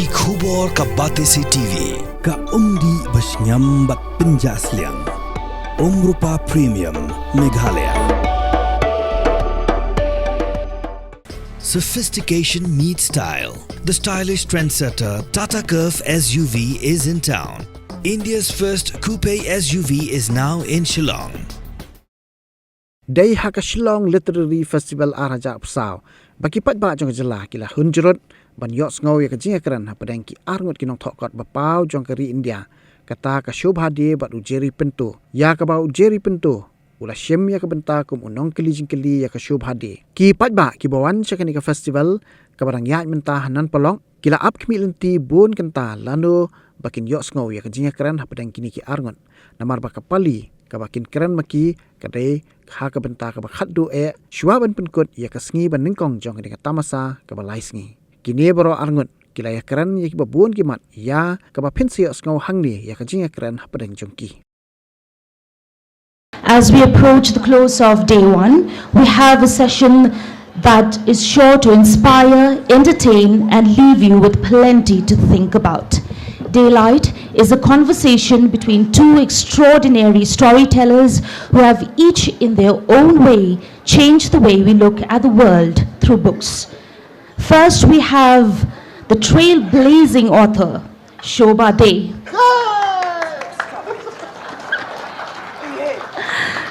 Ki khubor ka bate si TV. Ka umdi basnyam bat penjas liang. Rupa Premium Meghalaya. Sophistication meets style. The stylish trendsetter Tata Curve SUV is in town. India's first coupe SUV is now in Shillong. Day haka Shillong Literary Festival araja psaw. Baki Paidbah Jong jela kila hunjurut ban Sngap Jingïakren Hapdeng ki Ngut ki Nongthoh kot bapau Jong kari India. Kata ka Shobhade bat ujeri pentu. Ya ka ba ujeri pentu. Ula shem ya ka benta kum unong keli jingkeli ya ka Shobhade. Ki Paidbah ki bawan syakani ka festival ka barang ya menta hanan pelong. Kila ap kmi lenti bun kenta lanu bakin Sngap Jingïakren Hapdeng kini ki Ngut. Namar ba kapali ka bakin keren maki kadai ha ka benta ka bakhat do shwa ban penkut ya ka sngi ban ningkong jong ka tamasa ka balai sngi. Kini baro Ngut kila ya keren ya ki babun ki mat ya ka ba pensi Sngap hangni ya ka Jingïakren Hapdeng jongki. As we approach the close of day one, we have a session that is sure to inspire, entertain, and leave you with plenty to think about. Daylight is a conversation between two extraordinary storytellers who have each in their own way changed the way we look at the world through books. First, we have the trailblazing author, Shobhade.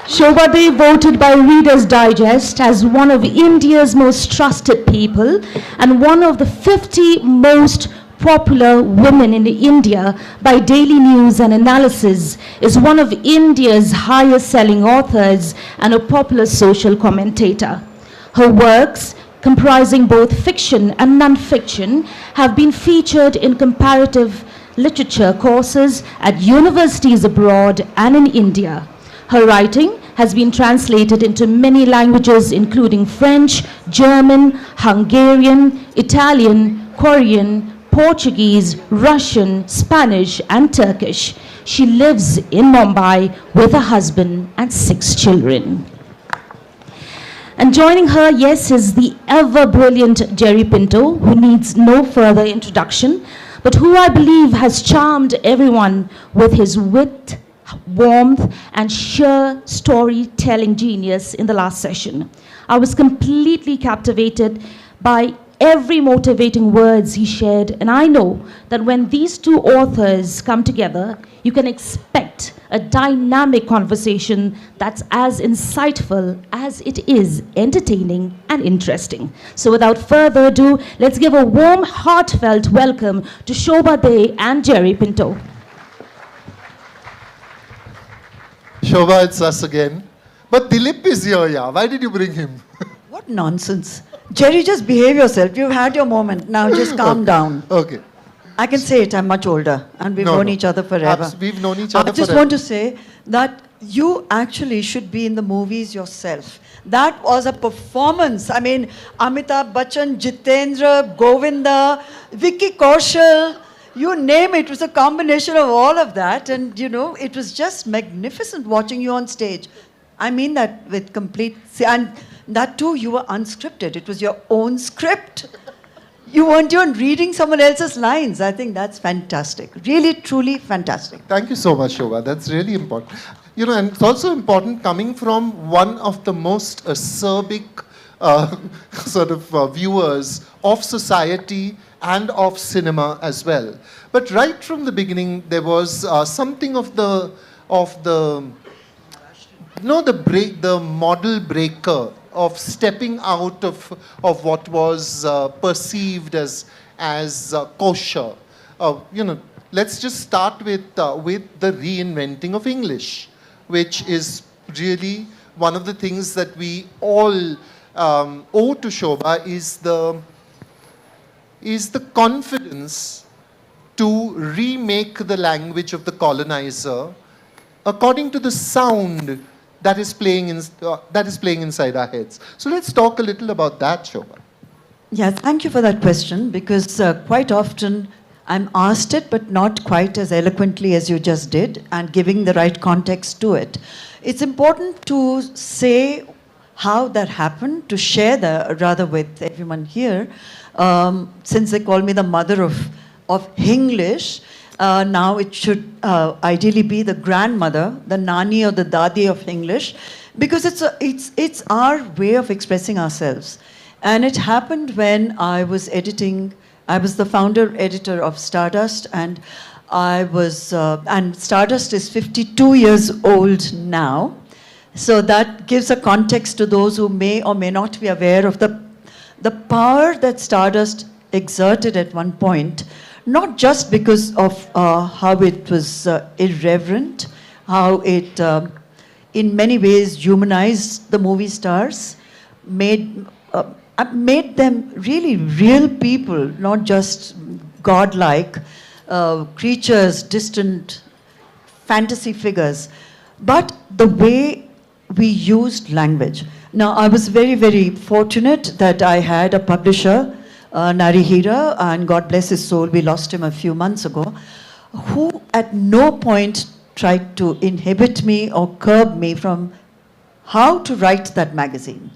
Shobhade, voted by Reader's Digest as one of India's most trusted people and one of the 50 most popular women in India by Daily News and Analysis, is one of India's highest selling authors and a popular social commentator. Her works, comprising both fiction and non-fiction, have been featured in comparative literature courses at universities abroad and in India. Her writing has been translated into many languages including French, German, Hungarian, Italian, Korean, Portuguese, Russian, Spanish, and Turkish. She lives in Mumbai with her husband and 6 children. And joining her, yes, is the ever-brilliant Jerry Pinto, who needs no further introduction, but who I believe has charmed everyone with his wit, warmth, and sheer storytelling genius in the last session. I was completely captivated by every motivating words he shared, and I know that when these two authors come together, you can expect a dynamic conversation that's as insightful as it is entertaining and interesting. So without further ado, let's give a warm, heartfelt welcome to Shobhade and Jerry Pinto. Shobha, it's us again. But Dilip is here, yeah. Why did you bring him? What nonsense. Jerry, just behave yourself. You've had your moment. Now just calm down. Okay. I can say it, I'm much older and we've known each other forever. We've known each other I just want to say that you actually should be in the movies yourself. That was a performance. I mean, Amitabh Bachchan, Jitendra, Govinda, Vicky Kaushal, you name it. It was a combination of all of that. And, you know, it was just magnificent watching you on stage. I mean that with complete... And that too, you were unscripted. It was your own script. You weren't even reading someone else's lines. I think that's fantastic. Really, truly fantastic. Thank you so much, Shobha. That's really important. You know, and it's also important coming from one of the most acerbic viewers of society and of cinema as well. But right from the beginning, there was something of the model breaker of stepping out of what was perceived as kosher. You know, let's just start with the reinventing of English, which is really one of the things that we all owe to Shobha, is the confidence to remake the language of the colonizer according to the sound that is playing inside our heads. So let's talk a little about that, Shobha. Yeah, thank you for that question, because quite often I'm asked it, but not quite as eloquently as you just did, and giving the right context to it. It's important to say how that happened, to share with everyone here, since they call me the mother of of English. Now it should ideally be the grandmother, the nani or the dadi of English, because it's our way of expressing ourselves. And it happened when I was editing. I was the founder editor of Stardust, and and Stardust is 52 years old now. So that gives a context to those who may or may not be aware of the power that Stardust exerted at one point, not just because of how it was irreverent, how it in many ways humanized the movie stars, made them really real people, not just godlike creatures, distant fantasy figures, but the way we used language. Now, I was very, very fortunate that I had a publisher, Narihira, and God bless his soul, we lost him a few months ago, who at no point tried to inhibit me or curb me from how to write that magazine.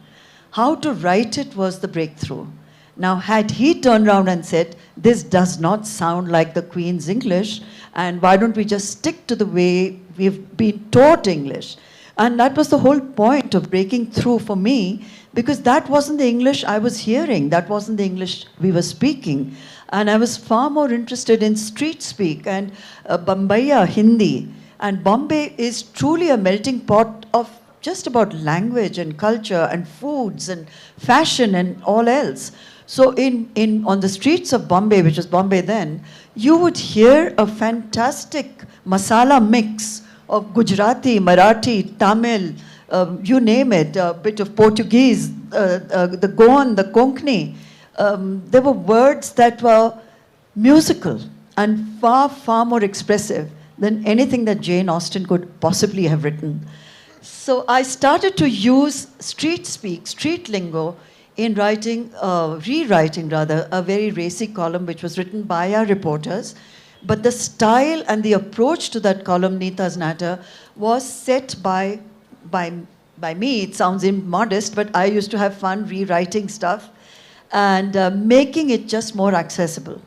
How to write it was the breakthrough. Now, had he turned around and said, this does not sound like the Queen's English, and why don't we just stick to the way we've been taught English? And that was the whole point of breaking through for me, because that wasn't the English I was hearing. That wasn't the English we were speaking. And I was far more interested in street speak and Bombaya Hindi. And Bombay is truly a melting pot of just about language and culture and foods and fashion and all else. So on the streets of Bombay, which was Bombay then, you would hear a fantastic masala mix of Gujarati, Marathi, Tamil, you name it, a bit of Portuguese, the Goan, the Konkani. There were words that were musical and far, far more expressive than anything that Jane Austen could possibly have written. So I started to use street speak, street lingo, in rewriting rather, a very racy column which was written by our reporters. But the style and the approach to that column, Neeta's Natter, was set by me. It sounds immodest, but I used to have fun rewriting stuff and making it just more accessible.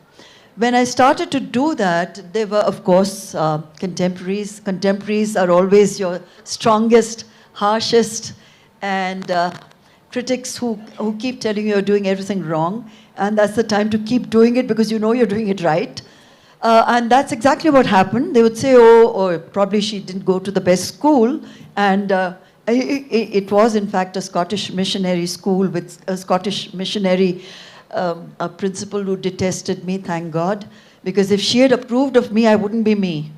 When I started to do that, there were, of course, contemporaries. Contemporaries are always your strongest, harshest, and critics who keep telling you you're doing everything wrong. And that's the time to keep doing it because you know you're doing it right. And that's exactly what happened. They would say, oh, probably she didn't go to the best school. And it was, in fact, a Scottish missionary school with a Scottish missionary a principal who detested me, thank God. Because if she had approved of me, I wouldn't be me.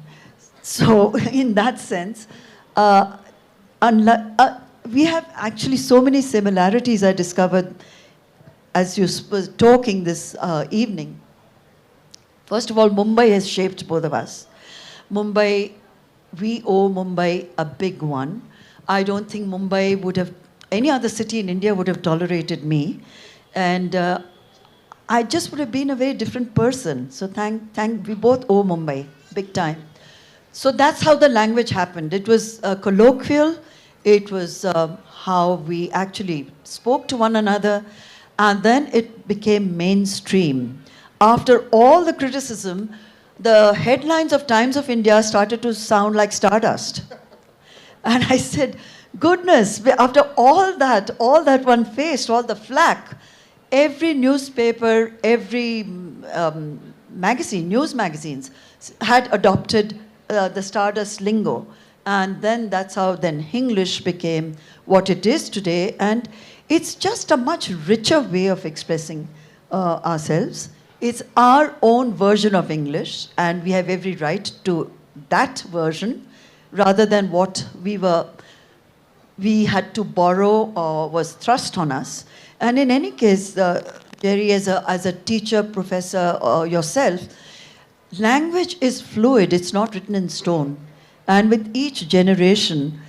So in that sense, we have actually so many similarities I discovered as you were talking this evening. First of all, Mumbai has shaped both of us. Mumbai, we owe Mumbai a big one. I don't think Mumbai would have, any other city in India would have tolerated me. And I just would have been a very different person. So we both owe Mumbai, big time. So that's how the language happened. It was colloquial. It was how we actually spoke to one another. And then it became mainstream. After all the criticism, the headlines of Times of India started to sound like Stardust. And I said, goodness, after all that one faced, all the flack, every newspaper, every magazine, news magazines had adopted the Stardust lingo. And then that's how then English became what it is today. And it's just a much richer way of expressing ourselves. It's our own version of English, and we have every right to that version rather than what we had to borrow or was thrust on us. And in any case, Jerry, as a teacher, professor, or yourself, language is fluid. It's not written in stone. And with each generation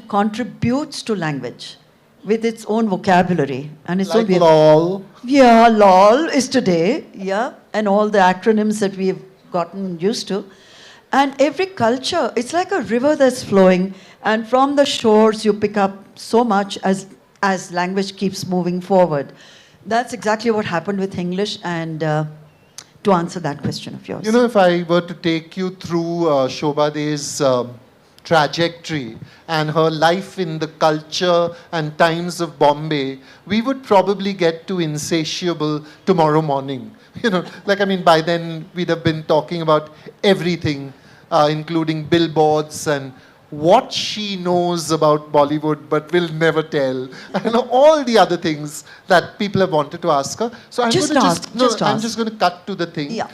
contributes to language with its own vocabulary. And it's like lol. Yeah, lol is today, yeah, and all the acronyms that we've gotten used to. And every culture, it's like a river that's flowing, and from the shores you pick up so much as language keeps moving forward. That's exactly what happened with English, and to answer that question of yours. You know, if I were to take you through Shobha De's trajectory and her life in the culture and times of Bombay, we would probably get to Insatiable tomorrow morning. You know, like, I mean, by then we'd have been talking about everything, including billboards and what she knows about Bollywood but will never tell, and all the other things that people have wanted to ask her. So I'm Just going to ask, just I'm ask. just going to cut to the thing. Yeah.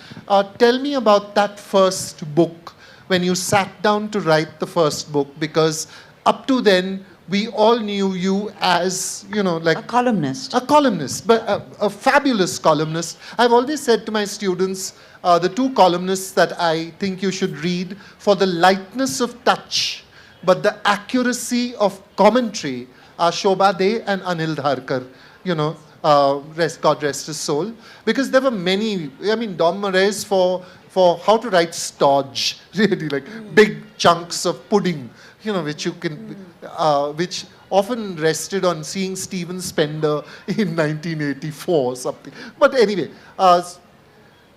Tell me about that first book, when you sat down to write the first book, because up to then we all knew you as, you know, like A columnist. a columnist, but a fabulous columnist. I've always said to my students, the two columnists that I think you should read for the lightness of touch, but the accuracy of commentary, are Shobha De and Anil Dharkar. You know, God rest his soul. Because there were many, I mean, Dom Moraes for how to write stodge, really, like big chunks of pudding, you know, which you can, which often rested on seeing Stephen Spender in 1984 or something. But anyway,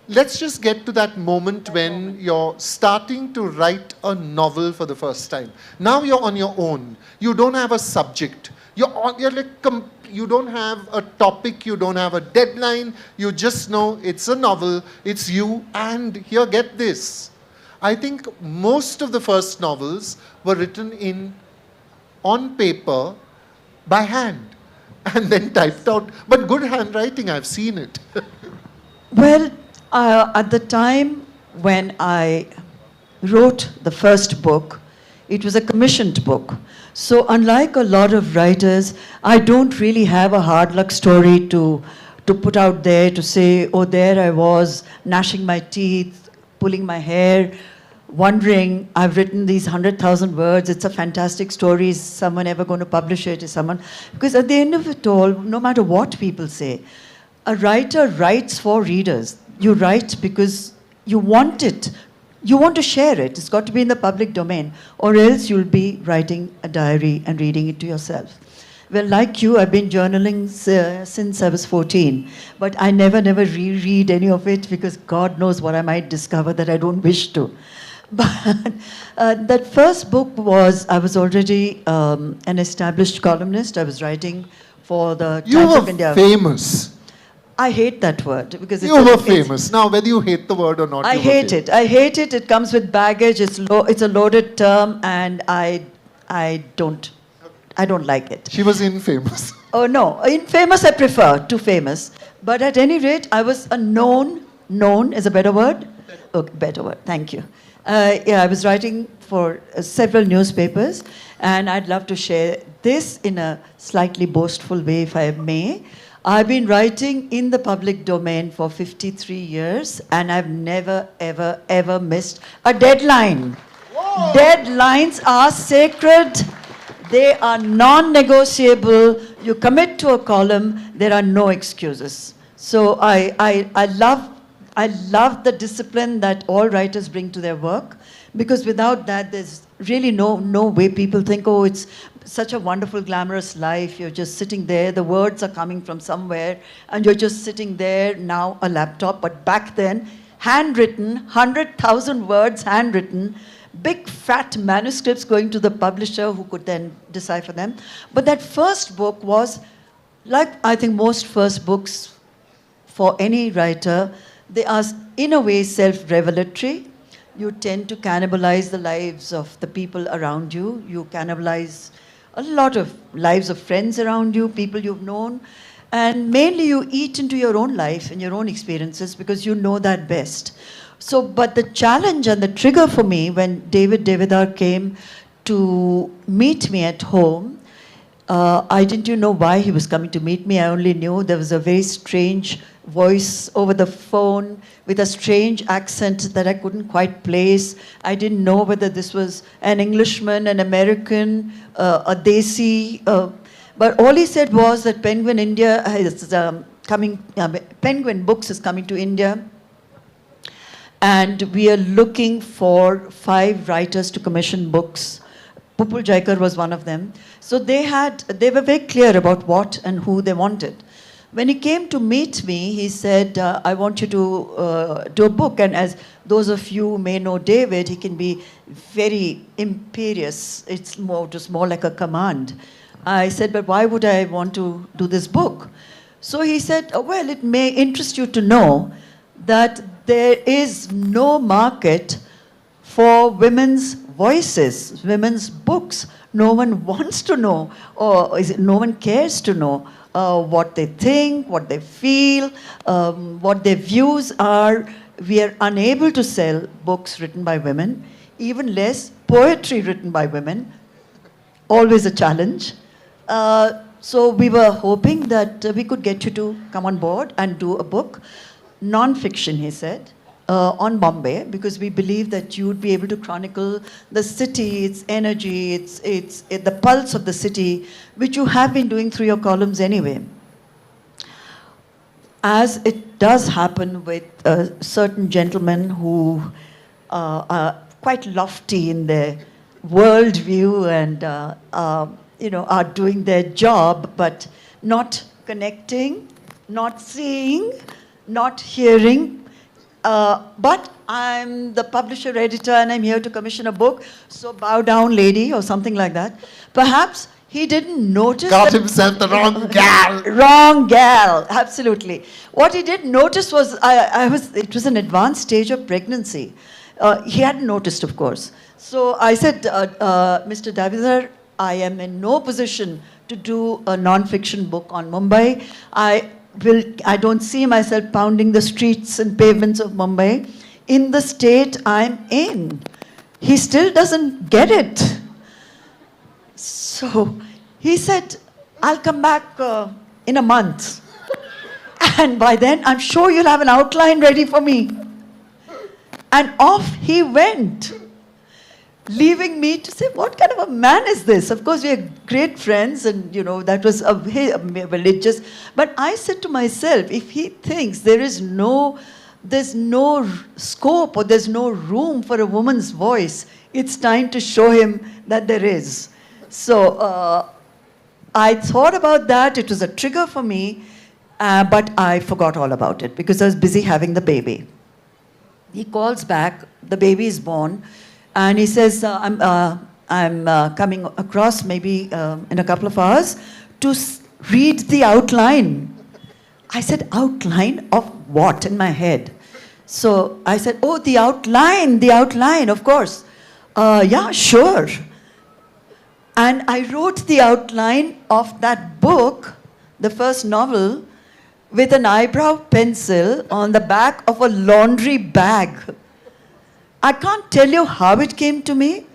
let's just get to that moment when you're starting to write a novel for the first time. Now you're on your own. You don't have a subject. You're like, you don't have a topic, you don't have a deadline. You just know it's a novel, it's you, and here, get this. I think most of the first novels were written on paper by hand and then typed out. But good handwriting, I've seen it. Well, at the time when I wrote the first book, it was a commissioned book. So unlike a lot of writers, I don't really have a hard luck story to put out there to say, oh, there I was, gnashing my teeth, pulling my hair, wondering, I've written these 100,000 words, it's a fantastic story, is someone ever going to publish it? Is someone... Because at the end of it all, no matter what people say, a writer writes for readers. You write because you want it. You want to share it. It's got to be in the public domain, or else you'll be writing a diary and reading it to yourself. Well, like you, I've been journaling since I was 14, but I never reread any of it because God knows what I might discover that I don't wish to. But that first book was, I was already an established columnist. I was writing for the Times of India. You were famous. I hate that word because You were famous. Now, whether you hate the word or not, I hate it. I hate it. It comes with baggage. It's a loaded term, and I don't like it. She was infamous. Oh no, infamous I prefer to famous. But at any rate, I was a known is a better word? Okay, better word, thank you. Yeah, I was writing for several newspapers, and I'd love to share this in a slightly boastful way, if I may. I've been writing in the public domain for 53 years, and I've never, ever, ever missed a deadline. Whoa. Deadlines are sacred. They are non-negotiable. You commit to a column, there are no excuses. So I love the discipline that all writers bring to their work, because without that, there's really no way people think, oh, it's such a wonderful, glamorous life. You're just sitting there. The words are coming from somewhere, and you're just sitting there, now a laptop. But back then, handwritten, 100,000 words handwritten, big fat manuscripts going to the publisher who could then decipher them. But that first book was, like I think most first books for any writer, they are in a way self-revelatory. You tend to cannibalize the lives of the people around you. You cannibalize a lot of lives of friends around you, people you've known. And mainly you eat into your own life and your own experiences because you know that best. So, but the challenge and the trigger for me when David Devidar came to meet me at home, I didn't know why he was coming to meet me. I only knew there was a very strange voice over the phone with a strange accent that I couldn't quite place. I didn't know whether this was an Englishman, an American, a Desi. But all he said was that Penguin India is Penguin Books is coming to India, and we are looking for 5 writers to commission books. Pupul Jaikar was one of them. So they were very clear about what and who they wanted. When he came to meet me, he said, I want you to do a book. And as those of you who may know David, he can be very imperious. It's just more like a command. I said, but why would I want to do this book? So he said, well, it may interest you to know that there is no market for women's voices, women's books. No one wants to know, or no one cares to know what they think, what they feel, what their views are. We are unable to sell books written by women, even less poetry written by women. Always a challenge. So we were hoping that we could get you to come on board and do a book, non-fiction, he said, on Bombay, because we believe that you would be able to chronicle the city, its energy, it's the pulse of the city, which you have been doing through your columns anyway. As it does happen with certain gentlemen who are quite lofty in their worldview and are doing their job, but not connecting, not seeing, not hearing. But I'm the publisher editor and I'm here to commission a book, so bow down, lady, or something like that. Perhaps he didn't notice. Got himself the wrong gal. Wrong gal, absolutely. What he didn't notice was it was an advanced stage of pregnancy. He hadn't noticed, of course. So I said, Mr. Davidar, I am in no position to do a non-fiction book on Mumbai. I don't see myself pounding the streets and pavements of Mumbai in the state I'm in. He still doesn't get it. So he said, I'll come back in a month. And by then, I'm sure you'll have an outline ready for me. And off he went, leaving me to say, what kind of a man is this? Of course, we are great friends, and, that was a religious. But I said to myself, if he thinks there's no scope or there's no room for a woman's voice, it's time to show him that there is. So I thought about that. It was a trigger for me, but I forgot all about it because I was busy having the baby. He calls back, the baby is born, and he says, I'm coming across maybe in a couple of hours to read the outline. I said, outline of what in my head? So I said, oh, the outline, of course. Yeah, sure. And I wrote the outline of that book, the first novel, with an eyebrow pencil on the back of a laundry bag. I can't tell you how it came to me,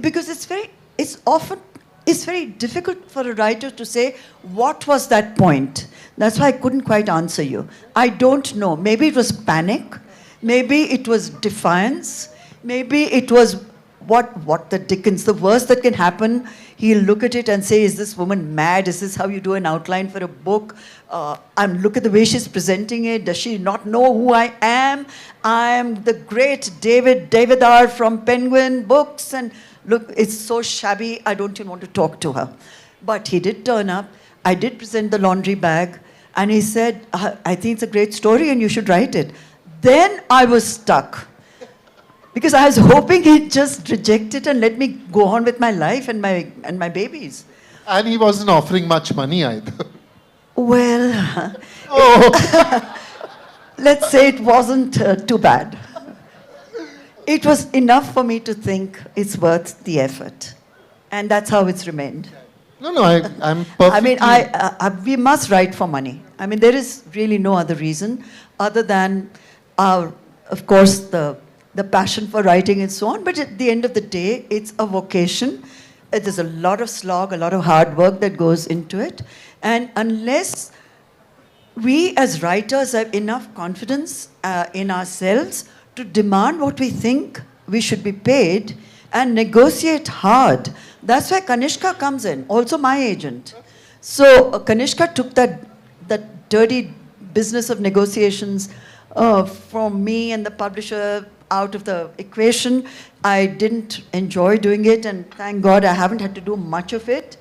because it's very difficult for a writer to say, what was that point? That's why I couldn't quite answer you. I don't know. Maybe it was panic. Maybe it was defiance. Maybe it was what the dickens, the worst that can happen. He'll look at it and say, is this woman mad? Is this how you do an outline for a book? Look at the way she's presenting it. Does she not know who I am? I'm the great Davidar from Penguin Books. And look, it's so shabby, I don't even want to talk to her. But he did turn up. I did present the laundry bag. And he said, I think it's a great story and you should write it. Then I was stuck. Because I was hoping he'd just reject it and let me go on with my life and my babies. And he wasn't offering much money either. Well, let's say it wasn't too bad. It was enough for me to think it's worth the effort. And that's how it's remained. No, I'm perfectly... We must write for money. There is really no other reason other than, of course, the passion for writing and so on. But at the end of the day, it's a vocation. There's a lot of slog, a lot of hard work that goes into it. And unless we as writers have enough confidence in ourselves to demand what we think we should be paid and negotiate hard, that's why Kanishka comes in, also my agent. So Kanishka took that dirty business of negotiations from me and the publisher out of the equation. I didn't enjoy doing it, and thank God I haven't had to do much of it.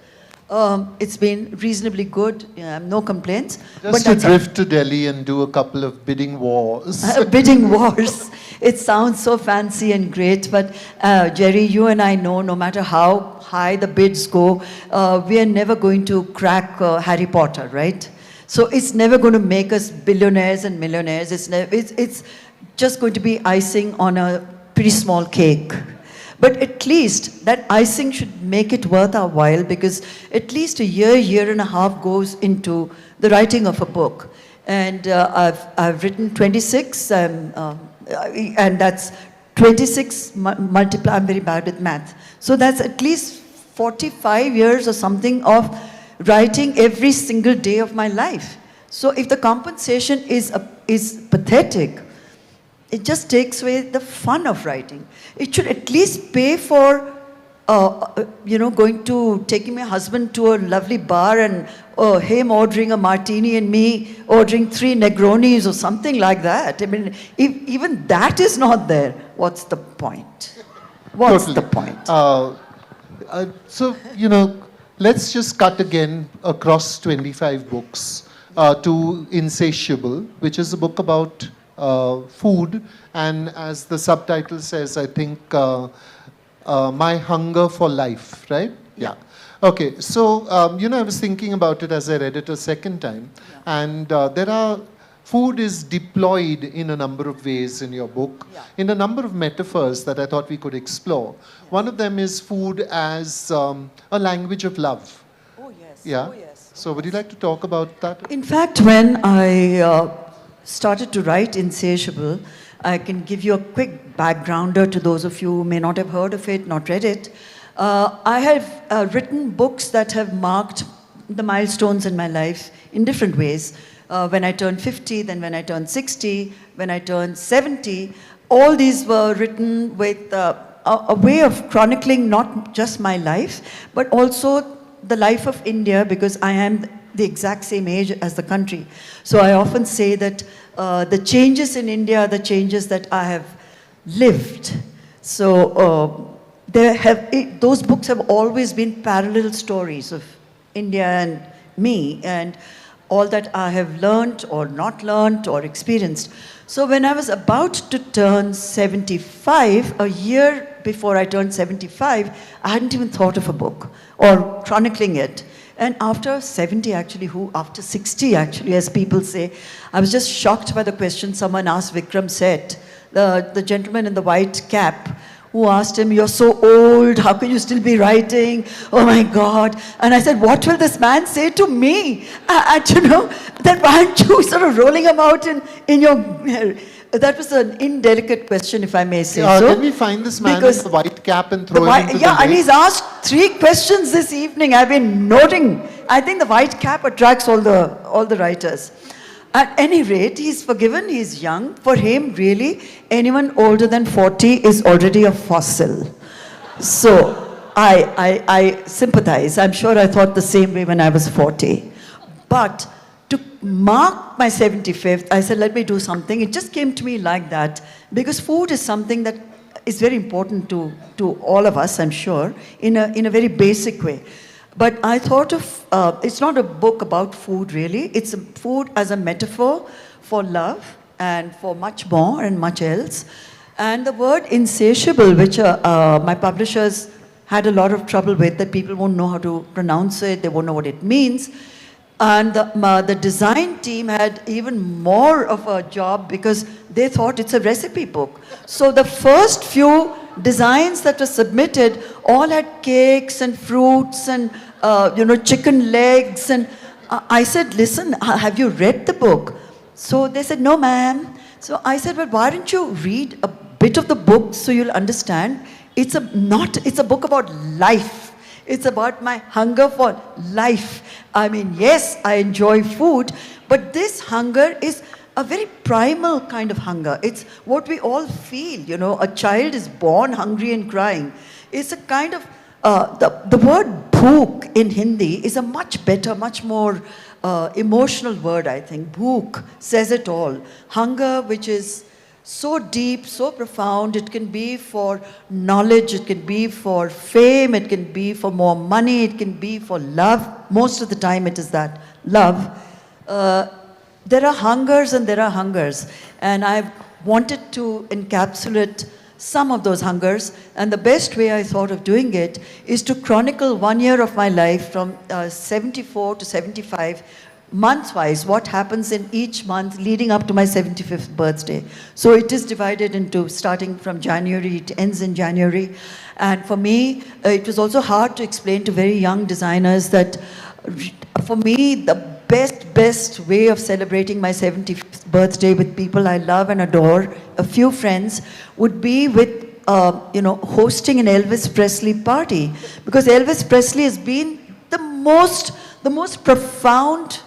It's been reasonably good. No complaints. Just to drift to Delhi and do a couple of bidding wars. Bidding wars. It sounds so fancy and great, but Jerry, you and I know no matter how high the bids go, we are never going to crack Harry Potter, right? So it's never going to make us billionaires and millionaires. It's just going to be icing on a pretty small cake. But at least that icing should make it worth our while, because at least a year and a half goes into the writing of a book. And I've written 26, and that's 26 multiply, I'm very bad with math. So that's at least 45 years or something of writing every single day of my life. So if the compensation is pathetic, it just takes away the fun of writing. It should at least pay for, taking my husband to a lovely bar and him ordering a martini and me ordering 3 Negronis or something like that. I mean, if even that is not there, what's the point? What's the point? So, let's just cut again across 25 books to Insatiable, which is a book about food, and as the subtitle says, I think, My Hunger for Life, right? Yeah. Okay, so, I was thinking about it as I read it a second time, and food is deployed in a number of ways in your book, in a number of metaphors that I thought we could explore. One of them is food as a language of love. Oh, yes. Yeah. Oh, yes. So would you like to talk about that? In fact, when I started to write Insatiable, I can give you a quick backgrounder to those of you who may not have heard of it, not read it. I have written books that have marked the milestones in my life in different ways. When I turned 50, then when I turned 60, when I turned 70, all these were written with a way of chronicling not just my life, but also the life of India, because I am the exact same age as the country. So I often say that the changes in India are the changes that I have lived. So those books have always been parallel stories of India and me, and all that I have learned or not learned or experienced. So when I was about to turn 75, a year before I turned 75, I hadn't even thought of a book or chronicling it. And after 70 actually, after 60 actually, as people say, I was just shocked by the question someone asked Vikram Seth, the gentleman in the white cap, who asked him, "You're so old, how can you still be writing? Oh my God." And I said, "What will this man say to me?" That why aren't you sort of rolling him out in your... That was an indelicate question, if I may say so. Let me find this man in the white cap and throw him into the and he's asked 3 questions this evening. I've been noting. I think the white cap attracts all the writers. At any rate, he's forgiven, he's young. For him, really, anyone older than 40 is already a fossil. So I sympathize. I'm sure I thought the same way when I was 40. But to mark my 75th, I said, let me do something. It just came to me like that, because food is something that is very important to all of us, I'm sure, in a very basic way. But I thought of, it's not a book about food really, it's food as a metaphor for love and for much more and much else. And the word insatiable, which my publishers had a lot of trouble with, that people won't know how to pronounce it, they won't know what it means. And the design team had even more of a job, because they thought it's a recipe book. So the first few designs that were submitted all had cakes and fruits and chicken legs. And I said, "Listen, have you read the book?" So they said, "No, ma'am." So I said, "Well, why don't you read a bit of the book so you'll understand? It's a book about life. It's about my hunger for life. I mean, yes, I enjoy food, but this hunger is a very primal kind of hunger. It's what we all feel, a child is born hungry and crying. It's a kind of, the word bhook in Hindi is a much better, much more emotional word, I think. Bhook says it all. Hunger, which is so deep, so profound. It can be for knowledge, it can be for fame, it can be for more money, it can be for love. Most of the time it is that, love. There are hungers and there are hungers. And I've wanted to encapsulate some of those hungers. And the best way I thought of doing it is to chronicle 1 year of my life from 74 to 75, month-wise, what happens in each month leading up to my 75th birthday. So it is divided into, starting from January, it ends in January. And for me, it was also hard to explain to very young designers that for me, the best way of celebrating my 75th birthday with people I love and adore, a few friends, would be with, hosting an Elvis Presley party. Because Elvis Presley has been the most profound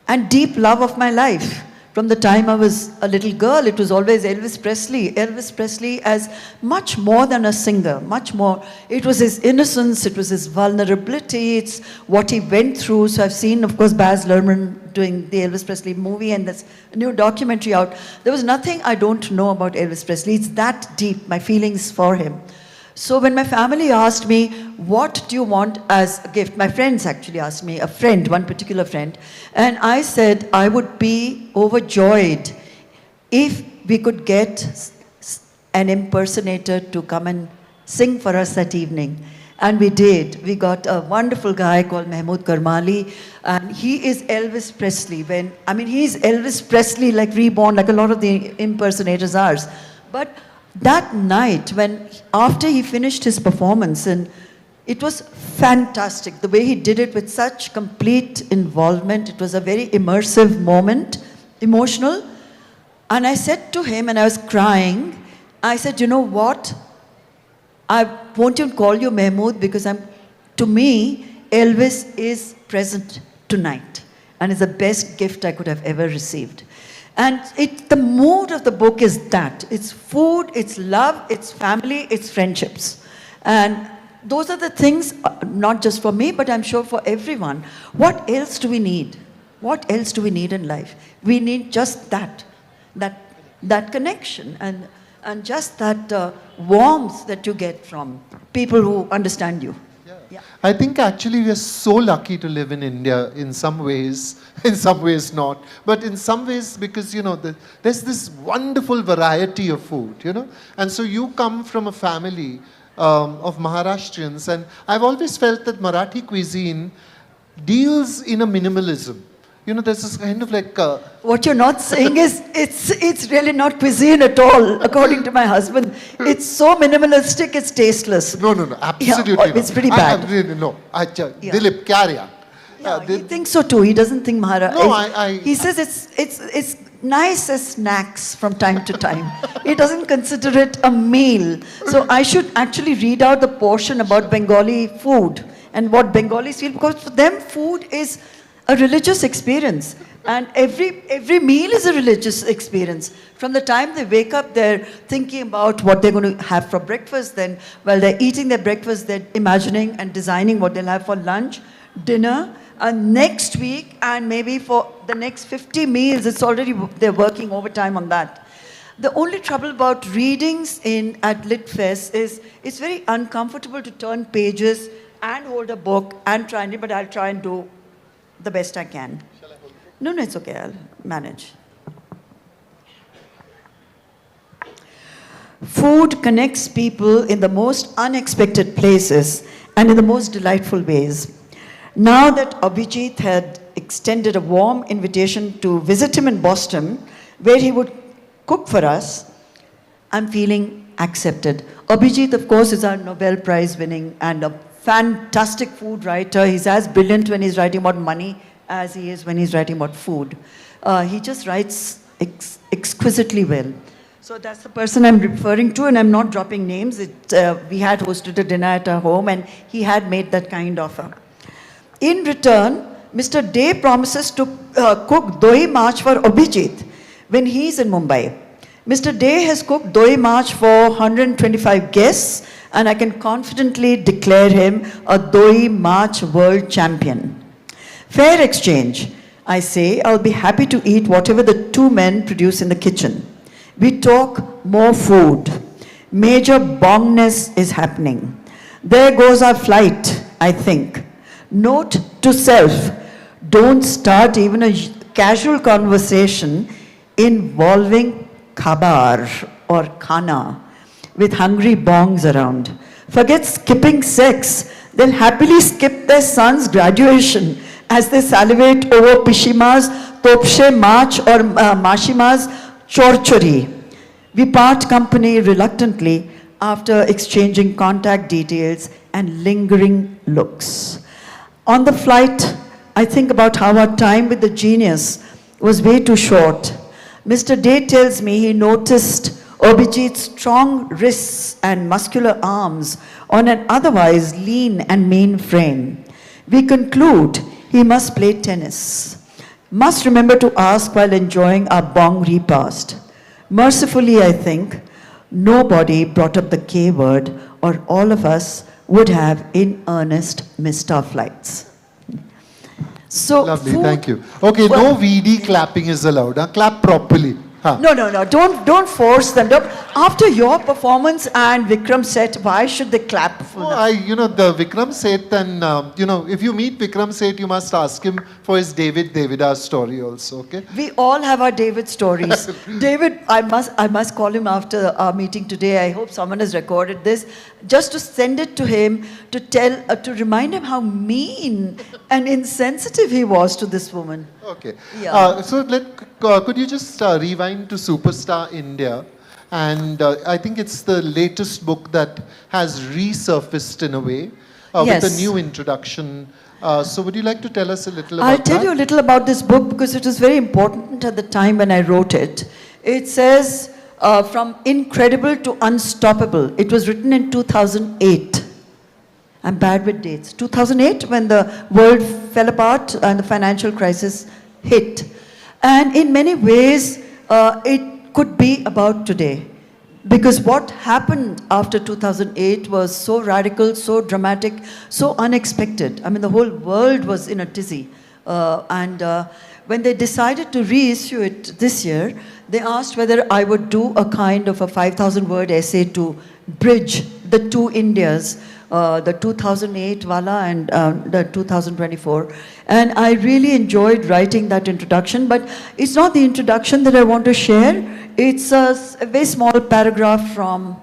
and deep love of my life. From the time I was a little girl, it was always Elvis Presley. Elvis Presley as much more than a singer, much more. It was his innocence, it was his vulnerability, it's what he went through. So I've seen, of course, Baz Luhrmann doing the Elvis Presley movie, and there's a new documentary out. There was nothing I don't know about Elvis Presley. It's that deep, my feelings for him. So when my family asked me, what do you want as a gift? My friends actually asked me, one particular friend, and I said I would be overjoyed if we could get an impersonator to come and sing for us that evening. And we did. We got a wonderful guy called Mahmood Karmali, and he is Elvis Presley. He's Elvis Presley like reborn, like a lot of the impersonators are. But that night, after he finished his performance, and it was fantastic, the way he did it with such complete involvement. It was a very immersive moment, emotional. And I said to him, and I was crying, I said, you know what? I won't even call you Mahmood, because to me, Elvis is present tonight. And it's the best gift I could have ever received. And the mood of the book is that. It's food, it's love, it's family, it's friendships. And those are the things, not just for me, but I'm sure for everyone. What else do we need? What else do we need in life? We need just that connection and just that warmth that you get from people who understand you. Yeah. I think actually we are so lucky to live in India in some ways not. But in some ways, because, there's this wonderful variety of food, And so you come from a family of Maharashtrians, and I've always felt that Marathi cuisine deals in a minimalism. There's this kind of like... What you're not saying is, it's really not cuisine at all, according to my husband. It's so minimalistic, it's tasteless. No, absolutely not. It's pretty bad. Dilip, kya he thinks so too. He doesn't think No, he says it's nice as snacks from time to time. He doesn't consider it a meal. So I should actually read out the portion about Bengali food and what Bengalis feel, because for them food is a religious experience, and every meal is a religious experience. From the time they wake up, they're thinking about what they're going to have for breakfast. Then while they're eating their breakfast, they're imagining and designing what they'll have for lunch, dinner, and next week, and maybe for the next 50 meals. They're working overtime on that. The only trouble about readings at LitFest is it's very uncomfortable to turn pages and hold a book and try and read, but I'll try and do the best I can. Shall I hold it? No, it's okay. I'll manage. Food connects people in the most unexpected places and in the most delightful ways. Now that Abhijit had extended a warm invitation to visit him in Boston, where he would cook for us, I'm feeling accepted. Abhijit, of course, is our Nobel Prize winning and a fantastic food writer. He's as brilliant when he's writing about money as he is when he's writing about food. He just writes exquisitely well. So that's the person I'm referring to, and I'm not dropping names. We had hosted a dinner at our home, and he had made that kind offer. In return, Mr. Day promises to cook Dohi March for Abhijit when he's in Mumbai. Mr. Day has cooked Dohi March for 125 guests, and I can confidently declare him a Dohi March world champion. Fair exchange. I say I'll be happy to eat whatever the two men produce in the kitchen. We talk more food. Major bongness is happening. There goes our flight, I think. Note to self, don't start even a casual conversation involving khabar or khana with hungry bongs around. Forget skipping sex. They'll happily skip their son's graduation as they salivate over Pishima's Topshe March or Mashima's Chorchori. We part company reluctantly after exchanging contact details and lingering looks. On the flight, I think about how our time with the genius was way too short. Mr. Day tells me he noticed Abhijit's strong wrists and muscular arms on an otherwise lean and mean frame. We conclude he must play tennis. Must remember to ask while enjoying our bong repast. Mercifully, I think, nobody brought up the K word, or all of us would have in earnest missed our flights. So, Lovely, thank you. Okay, no VD clapping is allowed. Clap properly. Huh. No. Don't force them. After your performance and Vikram said, why should they clap for them? The Vikram Seth, and if you meet Vikram Seth, you must ask him for his David Devidas story also. Okay. We all have our David stories. David, I must call him after our meeting today. I hope someone has recorded this, just to send it to him to remind him how mean and insensitive he was to this woman. Okay. Yeah. Could you just rewind to Superstar India? And I think it's the latest book that has resurfaced in a way Yes. with a new introduction. So would you like to tell us a little about I'll tell you a little about this book because it was very important at the time when I wrote it. It says, from incredible to unstoppable. It was written in 2008. I'm bad with dates. 2008, when the world fell apart and the financial crisis hit. And in many ways, it could be about today. Because what happened after 2008 was so radical, so dramatic, so unexpected. I mean, the whole world was in a tizzy. When they decided to reissue it this year, they asked whether I would do a kind of a 5,000-word essay to bridge the two Indias, the 2008 Wala and the 2024. And I really enjoyed writing that introduction, but it's not the introduction that I want to share. It's a very small paragraph from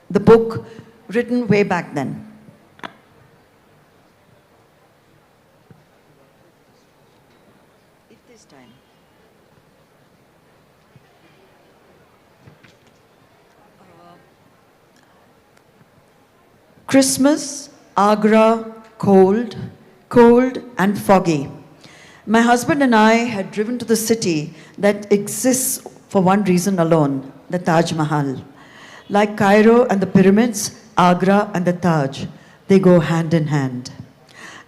the book written way back then. If this time. Christmas, Agra, cold and foggy. My husband and I had driven to the city that exists for one reason alone, the Taj Mahal. Like Cairo and the pyramids, Agra and the Taj, they go hand in hand.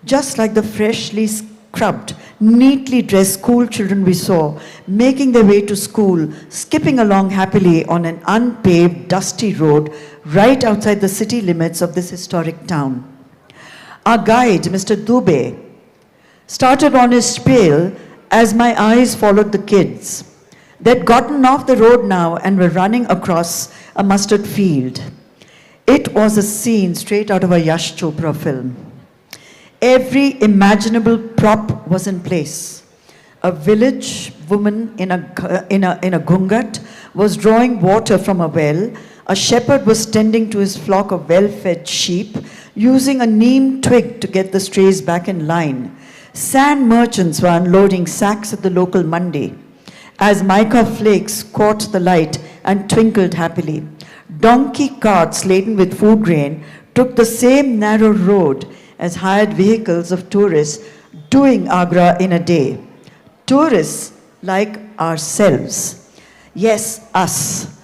Just like the freshly scrubbed, neatly dressed school children we saw, making their way to school, skipping along happily on an unpaved, dusty road right outside the city limits of this historic town. Our guide, Mr. Dubey, started on his spiel as my eyes followed the kids. They'd gotten off the road now and were running across a mustard field. It was a scene straight out of a Yash Chopra film. Every imaginable prop was in place. A village woman in a ghungat was drawing water from a well. A shepherd was tending to his flock of well-fed sheep, using a neem twig to get the strays back in line. Sand merchants were unloading sacks at the local mandi. As mica flakes caught the light and twinkled happily, donkey carts laden with food grain took the same narrow road as hired vehicles of tourists doing Agra in a day. Tourists like ourselves. Yes, us.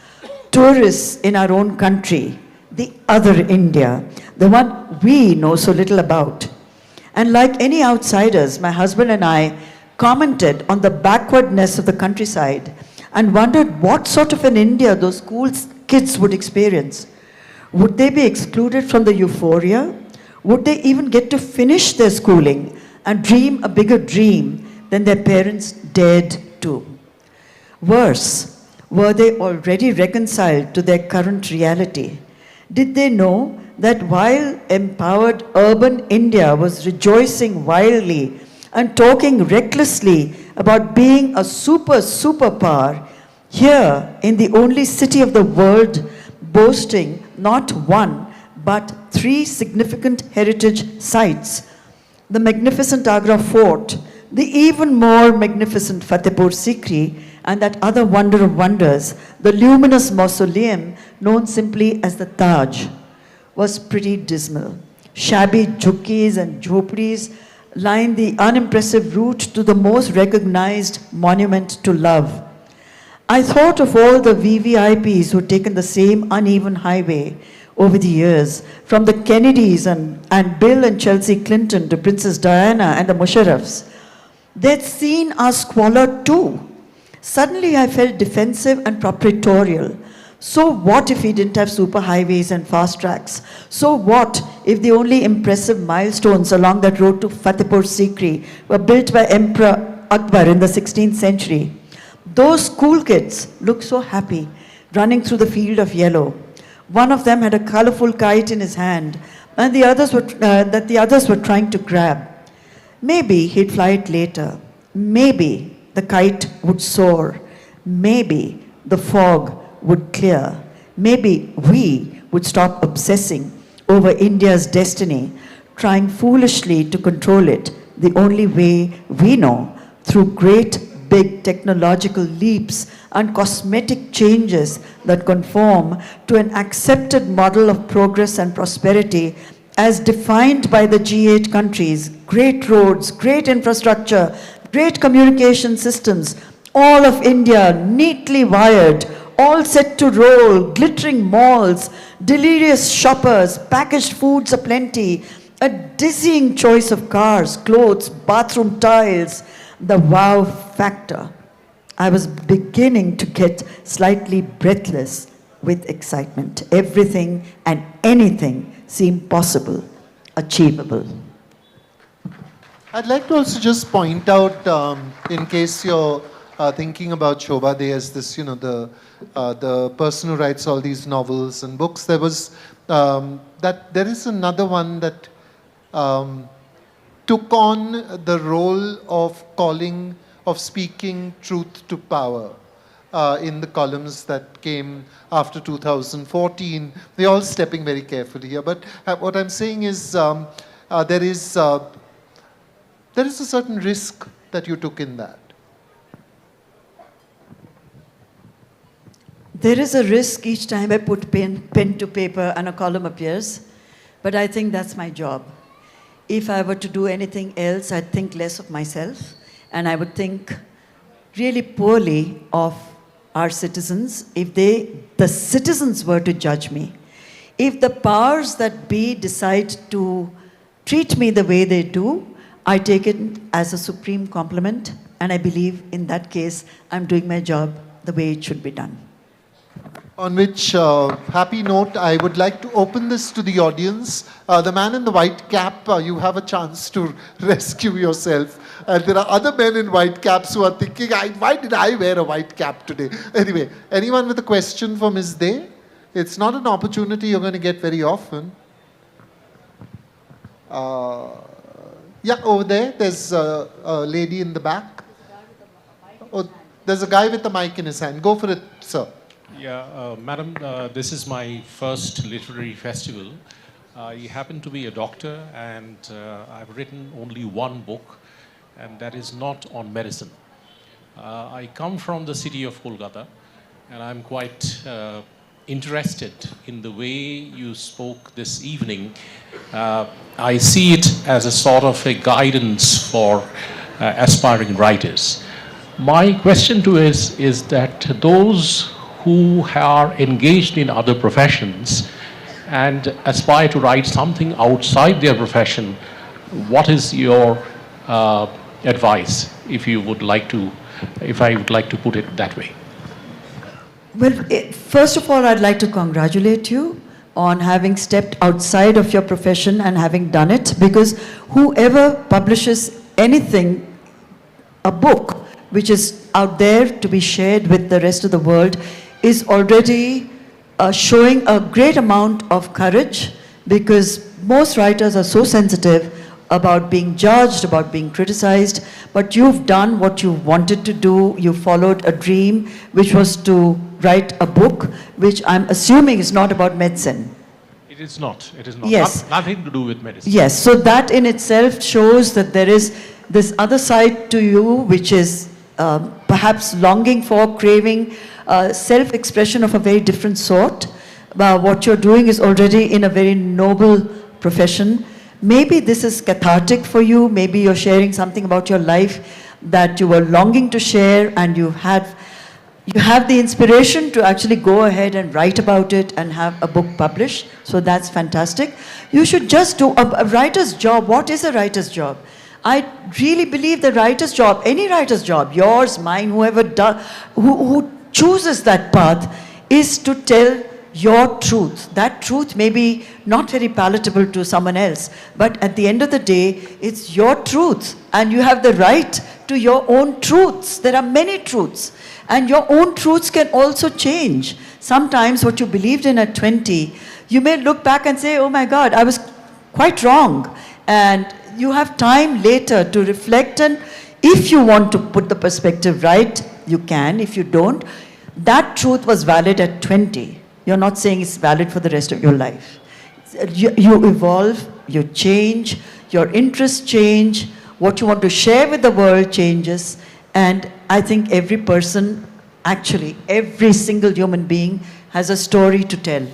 Tourists in our own country, the other India, the one we know so little about. And like any outsiders, my husband and I commented on the backwardness of the countryside and wondered what sort of an India those school kids would experience. Would they be excluded from the euphoria? Would they even get to finish their schooling and dream a bigger dream than their parents dared to? Worse, Were they already reconciled to their current reality? Did they know that while empowered urban India was rejoicing wildly and talking recklessly about being a superpower, here in the only city of the world boasting not one but 3 significant heritage sites, the magnificent Agra Fort, the even more magnificent Fatehpur Sikri, and that other wonder of wonders, the luminous mausoleum known simply as the Taj, was pretty dismal. Shabby jhukis and jhopris line the unimpressive route to the most recognized monument to love. I thought of all the VVIPs who'd taken the same uneven highway over the years, from the Kennedys and Bill and Chelsea Clinton to Princess Diana and the Musharrafs. They'd seen our squalor too. Suddenly I felt defensive and proprietorial. So what if we didn't have superhighways and fast tracks? So what if the only impressive milestones along that road to Fatehpur Sikri were built by Emperor Akbar in the 16th century? Those school kids looked so happy, running through the field of yellow. One of them had a colorful kite in his hand, and the others were trying to grab. Maybe he'd fly it later. Maybe the kite would soar. Maybe the fog would clear. Maybe we would stop obsessing over India's destiny, trying foolishly to control it the only way we know, through great big technological leaps and cosmetic changes that conform to an accepted model of progress and prosperity as defined by the G8 countries. Great roads, great infrastructure, great communication systems, all of India neatly wired, all set to roll, glittering malls, delirious shoppers, packaged foods aplenty, a dizzying choice of cars, clothes, bathroom tiles, the wow factor. I was beginning to get slightly breathless with excitement. Everything and anything seemed possible, achievable. I'd like to also just point out, in case you're thinking about Shobha Dey as this, the person who writes all these novels and books, there was, that there is another one that took on the role of speaking truth to power in the columns that came after 2014. They're all stepping very carefully here, but what I'm saying is there is a certain risk that you took in that. There is a risk each time I put pen to paper and a column appears, but I think that's my job. If I were to do anything else, I'd think less of myself, and I would think really poorly of our citizens if the citizens were to judge me. If the powers that be decide to treat me the way they do, I take it as a supreme compliment, and I believe in that case, I'm doing my job the way it should be done. On which happy note, I would like to open this to the audience. The man in the white cap, you have a chance to rescue yourself. And there are other men in white caps who are thinking, why did I wear a white cap today? Anyway, anyone with a question for Ms. Dey? It's not an opportunity you're going to get very often. Yeah, over there, there's a lady in the back. Oh, there's a guy with a mic in his hand. Go for it, sir. Yeah, madam, this is my first literary festival. I happen to be a doctor, and I've written only one book, and that is not on medicine. I come from the city of Kolkata, and I'm quite interested in the way you spoke this evening. I see it as a sort of a guidance for aspiring writers. My question to is that those who are engaged in other professions and aspire to write something outside their profession, what is your advice, if I would like to put it that way? Well, first of all, I'd like to congratulate you on having stepped outside of your profession and having done it, because whoever publishes anything, a book, which is out there to be shared with the rest of the world is already showing a great amount of courage, because most writers are so sensitive about being judged, about being criticized, but you've done what you wanted to do. You followed a dream, which was to write a book, which I'm assuming is not about medicine. It is not. It is not. Yes. Nothing to do with medicine. Yes, so that in itself shows that there is this other side to you, which is perhaps longing for, craving, self-expression of a very different sort. What you're doing is already in a very noble profession. Maybe this is cathartic for you. Maybe you're sharing something about your life that you were longing to share, and you have the inspiration to actually go ahead and write about it and have a book published. So that's fantastic. You should just do a writer's job. What is a writer's job? I really believe the writer's job, any writer's job, yours, mine, whoever who chooses that path, is to tell your truth. That truth may be not very palatable to someone else, but at the end of the day, it's your truth, and you have the right to your own truths. There are many truths, and your own truths can also change. Sometimes what you believed in at 20, you may look back and say, oh my God, I was quite wrong. And you have time later to reflect, and if you want to put the perspective right, you can. If you don't, that truth was valid at 20. You're not saying it's valid for the rest of your life. You evolve, you change, your interests change, what you want to share with the world changes, and I think every person, actually every single human being, has a story to tell.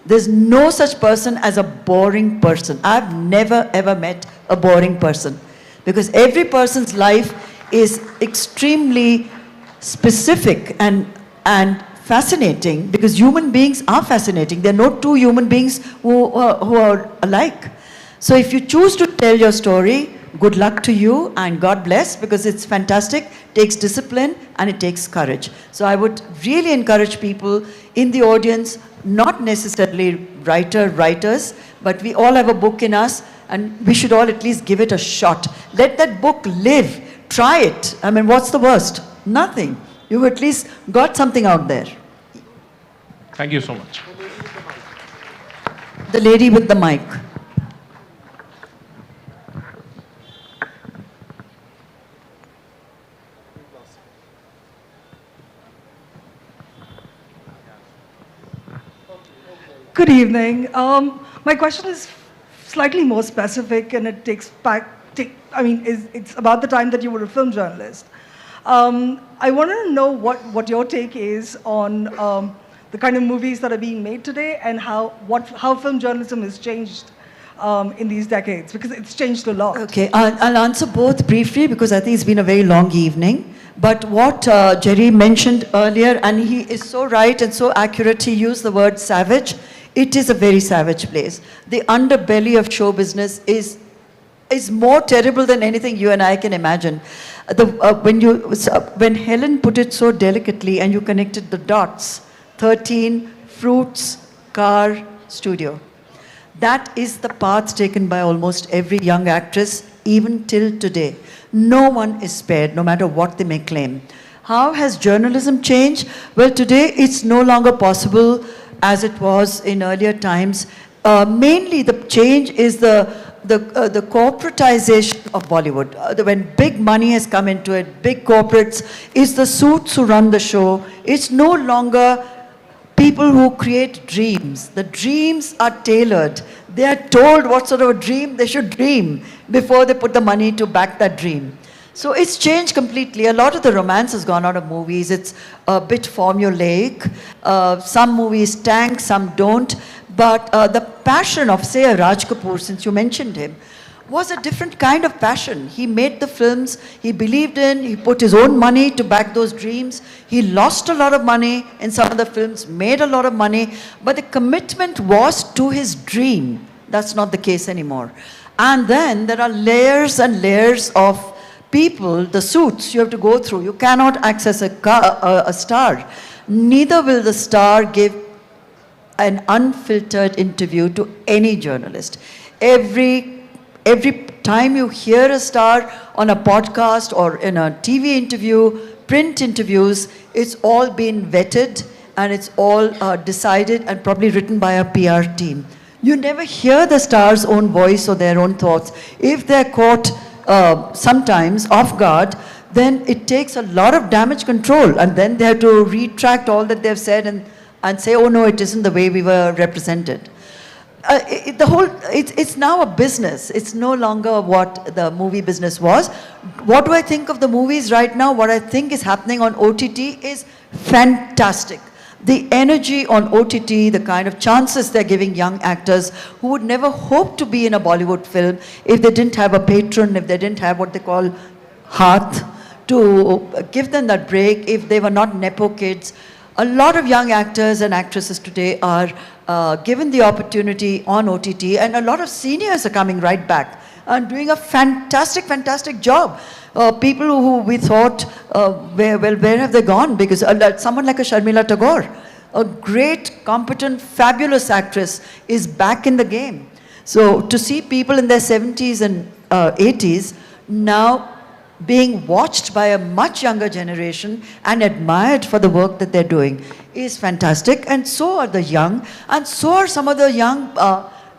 There's no such person as a boring person. I've never ever met a boring person, because every person's life is extremely specific and fascinating, because human beings are fascinating. There are no two human beings who are alike. So if you choose to tell your story, good luck to you and God bless, because it's fantastic. It takes discipline and it takes courage. So I would really encourage people in the audience, not necessarily writers, but we all have a book in us, and we should all at least give it a shot. Let that book live. Try it. I mean, what's the worst? Nothing. You've at least got something out there. Thank you so much. The lady with the mic. Good evening. My question is slightly more specific, and it takes back. It's about the time that you were a film journalist. I want to know what your take is on the kind of movies that are being made today, and how film journalism has changed in these decades, because it's changed a lot. Okay, I'll answer both briefly, because I think it's been a very long evening. But what Jerry mentioned earlier, and he is so right and so accurate, he used the word savage. It is a very savage place. The underbelly of show business is more terrible than anything you and I can imagine. When Helen put it so delicately, and you connected the dots, 13, fruits, car, studio. That is the path taken by almost every young actress, even till today. No one is spared, no matter what they may claim. How has journalism changed? Well, today it's no longer possible as it was in earlier times. Mainly the change is the corporatization of Bollywood. When big money has come into it, big corporates, it's the suits who run the show. It's no longer people who create dreams. The dreams are tailored. They are told what sort of a dream they should dream before they put the money to back that dream. So it's changed completely. A lot of the romance has gone out of movies. It's a bit formulaic. Some movies tank, some don't. But the passion of, say, a Raj Kapoor, since you mentioned him, was a different kind of passion. He made the films he believed in. He put his own money to back those dreams. He lost a lot of money in some of the films, made a lot of money, but the commitment was to his dream. That's not the case anymore. And then there are layers and layers of people, the suits you have to go through. You cannot access a star. Neither will the star give an unfiltered interview to any journalist. Every time you hear a star on a podcast or in a TV interview, print interviews, it's all been vetted and it's all decided and probably written by a PR team. You never hear the star's own voice or their own thoughts. If they're caught sometimes off guard, then it takes a lot of damage control, and then they have to retract all that they've said and say, oh no, it isn't the way we were represented. It's now a business. It's no longer what the movie business was. What do I think of the movies right now? What I think is happening on OTT is fantastic. The energy on OTT, the kind of chances they're giving young actors who would never hope to be in a Bollywood film if they didn't have a patron, if they didn't have what they call hearth to give them that break, if they were not Nepo kids. A lot of young actors and actresses today are given the opportunity on OTT, and a lot of seniors are coming right back and doing a fantastic, fantastic job. People who we thought, where have they gone? Because someone like a Sharmila Tagore, a great, competent, fabulous actress, is back in the game. So to see people in their 70s and 80s now being watched by a much younger generation and admired for the work that they're doing is fantastic. And so are the young, and so are some of the young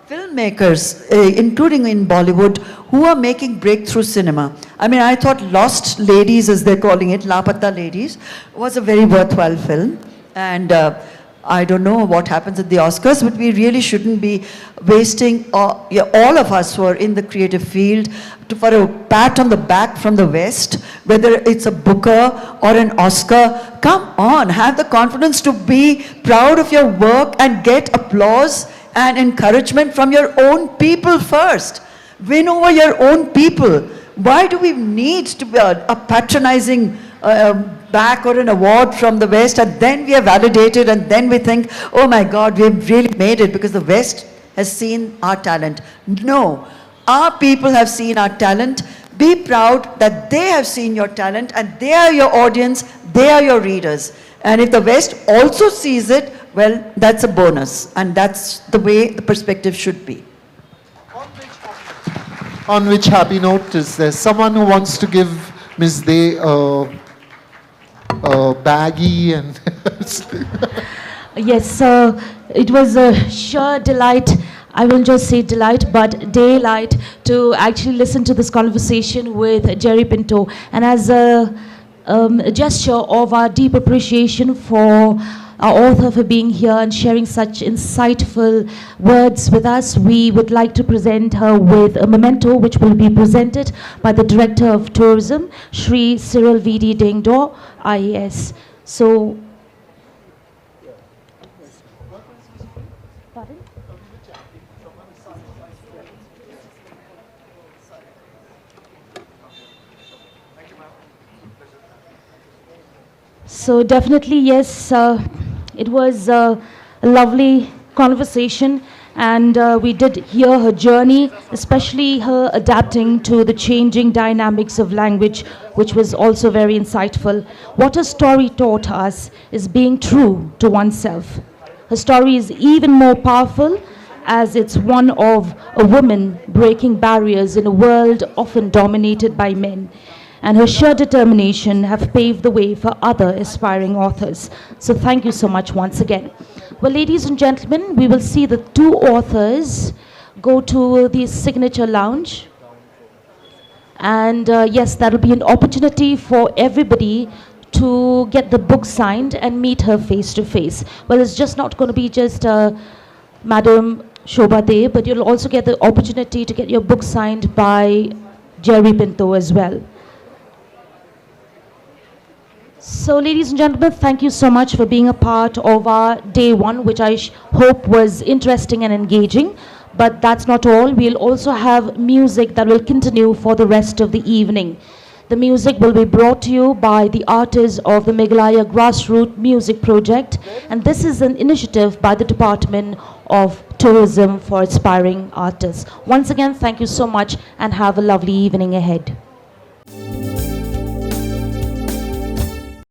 filmmakers, including in Bollywood, who are making breakthrough cinema. I mean, I thought Lost Ladies, as they're calling it, Lapata Ladies, was a very worthwhile film. And I don't know what happens at the Oscars, but we really shouldn't be wasting all of us who are in the creative field for a pat on the back from the West, whether it's a Booker or an Oscar. Come on, have the confidence to be proud of your work and get applause and encouragement from your own people first. Win over your own people. Why do we need to be a patronizing back or an award from the West, and then we are validated, and then we think, oh my God, we've really made it because the West has seen our talent? No, our people have seen our talent. Be proud that they have seen your talent, and they are your audience, they are your readers. And if the West also sees it, well, that's a bonus, and that's the way the perspective should be. On which happy note is there someone who wants to give Ms. Day baggy and Yes, it was a sheer delight. I will just say delight, but daylight to actually listen to this conversation with Jerry Pinto. And as a gesture of our deep appreciation for our author for being here and sharing such insightful words with us, we would like to present her with a memento which will be presented by the Director of Tourism, Shri Cyril V.D. Dengdo, IAS. So, So definitely, yes, it was a lovely conversation, and we did hear her journey, especially her adapting to the changing dynamics of language, which was also very insightful. What her story taught us is being true to oneself. Her story is even more powerful as it's one of a woman breaking barriers in a world often dominated by men. And her sheer determination have paved the way for other aspiring authors. So thank you so much once again. Well, ladies and gentlemen, we will see the two authors go to the signature lounge. And yes, that will be an opportunity for everybody to get the book signed and meet her face to face. Well, it's just not going to be just Madam Shobha De, but you'll also get the opportunity to get your book signed by Jerry Pinto as well. So, ladies and gentlemen, thank you so much for being a part of our day one, which I hope was interesting and engaging. But that's not all. We'll also have music that will continue for the rest of the evening. The music will be brought to you by the artists of the Meghalaya Grassroots Music Project. And this is an initiative by the Department of Tourism for Aspiring Artists. Once again, thank you so much and have a lovely evening ahead.